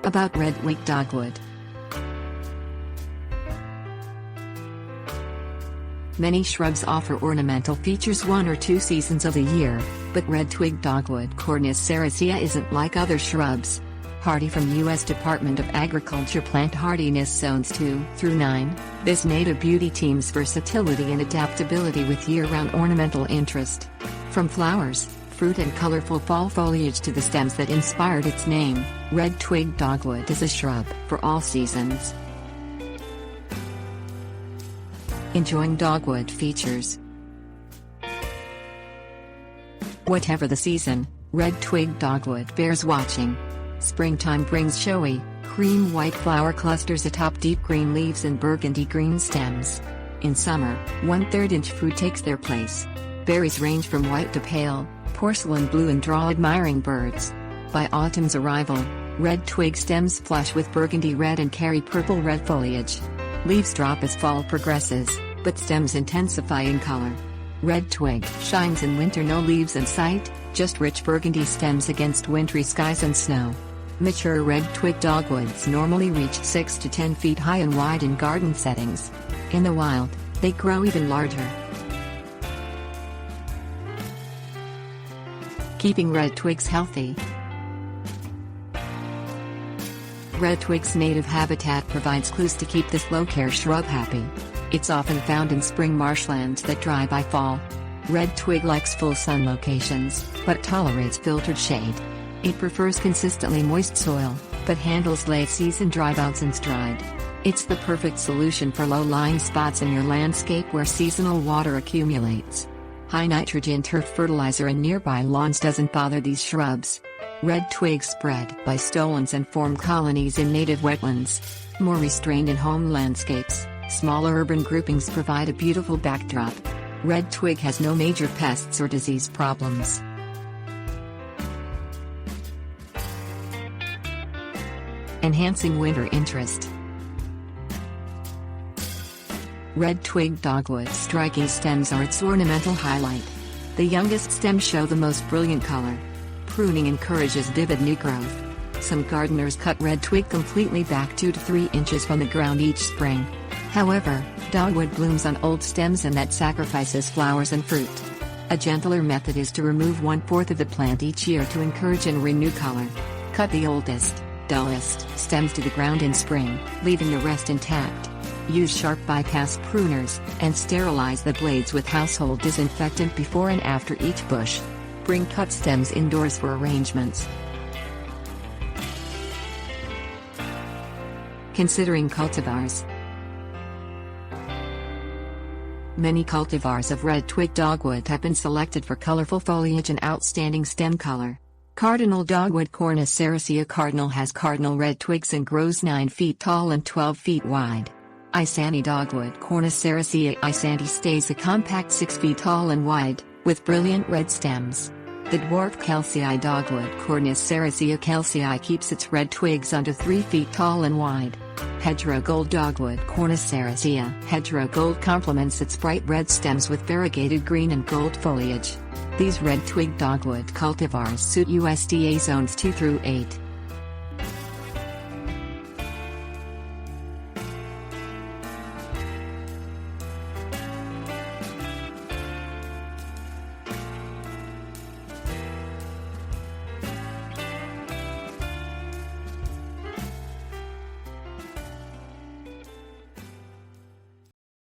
About Red Twig Dogwood. Many shrubs offer ornamental features 1 or 2 seasons of the year, but Red Twig Dogwood Cornus sericea isn't like other shrubs. Hardy from U.S. Department of Agriculture Plant Hardiness Zones 2 through 9, this native beauty teams versatility and adaptability with year-round ornamental interest. From flowers, fruit and colorful fall foliage to the stems that inspired its name, Red Twig Dogwood is a shrub for all seasons. Enjoying dogwood features. Whatever the season, Red Twig Dogwood bears watching. Springtime brings showy, cream white flower clusters atop deep green leaves and burgundy green stems. In summer, 1/3 inch fruit takes their place. Berries range from white to pale, porcelain blue and draw admiring birds. By autumn's arrival, red twig stems flush with burgundy red and carry purple-red foliage. Leaves drop as fall progresses, but stems intensify in color. Red twig shines in winter, no leaves in sight, just rich burgundy stems against wintry skies and snow. Mature red twig dogwoods normally reach 6 to 10 feet high and wide in garden settings. In the wild, they grow even larger. Keeping red twigs healthy. Red twig's native habitat provides clues to keep this low-care shrub happy. It's often found in spring marshlands that dry by fall. Red twig likes full sun locations, but tolerates filtered shade. It prefers consistently moist soil, but handles late season dryouts in stride. It's the perfect solution for low-lying spots in your landscape where seasonal water accumulates. High nitrogen turf fertilizer in nearby lawns doesn't bother these shrubs. Red twigs spread by stolons and form colonies in native wetlands. More restrained in home landscapes, smaller urban groupings provide a beautiful backdrop. Red twig has no major pests or disease problems. Enhancing winter interest. Red twig dogwood's striking stems are its ornamental highlight. The youngest stems show the most brilliant color. Pruning encourages vivid new growth. Some gardeners cut red twig completely back 2 to 3 inches from the ground each spring. However, dogwood blooms on old stems and that sacrifices flowers and fruit. A gentler method is to remove 1/4 of the plant each year to encourage and renew color. Cut the oldest, dullest stems to the ground in spring, leaving the rest intact. Use sharp bypass pruners, and sterilize the blades with household disinfectant before and after each bush. Bring cut stems indoors for arrangements. Considering cultivars. Many cultivars of red twig dogwood have been selected for colorful foliage and outstanding stem color. Cardinal dogwood Cornus sericea cardinal has cardinal red twigs and grows 9 feet tall and 12 feet wide. Isanti dogwood Cornus sericea Isanti stays a compact 6 feet tall and wide, with brilliant red stems. The dwarf Calcii dogwood Cornus sericea Calcii keeps its red twigs under 3 feet tall and wide. Hedgerow gold dogwood Cornus sericea Hedgerow gold complements its bright red stems with variegated green and gold foliage. These red twig dogwood cultivars suit USDA zones 2 through 8.